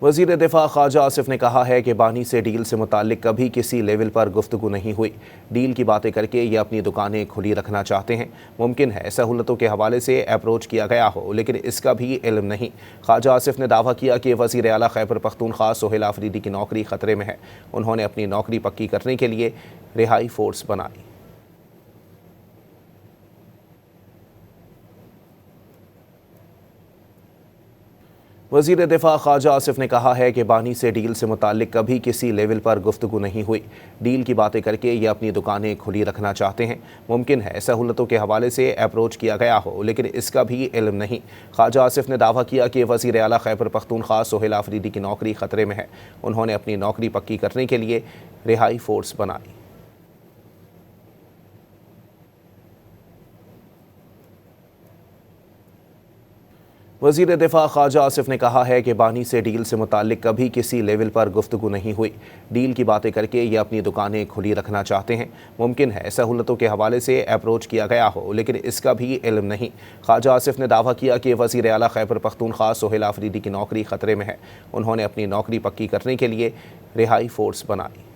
वज़ीर दिफा ख्वाजा आसिफ ने कहा है कि बानी से डील से मुताल्लिक कभी किसी लेवल पर गुफ्तगू नहीं हुई। डील की बातें करके ये अपनी दुकानें खुली रखना चाहते हैं। मुमकिन है सहूलतों के हवाले से अप्रोच किया गया हो, लेकिन इसका भी इल्म नहीं। ख्वाजा आसिफ ने दावा किया कि वज़ीर आला खैबर पख्तूनख्वा सोहेल आफरीदी की नौकरी ख़तरे में है। उन्होंने अपनी नौकरी पक्की करने के लिए रिहाई फोर्स बनाई। वज़ीर दिफा ख्वाजा आसिफ ने कहा है कि बानी से डील से मुताल्लिक कभी किसी लेवल पर गुफ्तगू नहीं हुई। डील की बातें करके ये अपनी दुकानें खुली रखना चाहते हैं। मुमकिन है सहूलतों के हवाले से अप्रोच किया गया हो, लेकिन इसका भी इल्म नहीं। ख्वाजा आसिफ ने दावा किया कि वज़ीर आला खैबर पख्तूनख्वा सोहेल आफरीदी की नौकरी ख़तरे में है। उन्होंने अपनी नौकरी पक्की करने के लिए रिहाई फोर्स बनाई। वज़ीर दिफा ख्वाजा आसिफ ने कहा है कि बानी से डील से मुताल्लिक कभी किसी लेवल पर गुफ्तगू नहीं हुई। डील की बातें करके ये अपनी दुकानें खुली रखना चाहते हैं। मुमकिन है सहूलतों के हवाले से अप्रोच किया गया हो, लेकिन इसका भी इल्म नहीं। ख्वाजा आसिफ ने दावा किया कि वज़ीर आला खैबर पख्तूनख्वा सोहेल आफरीदी की नौकरी ख़तरे में है। उन्होंने अपनी नौकरी पक्की करने के लिए रिहाई फोर्स बनाई।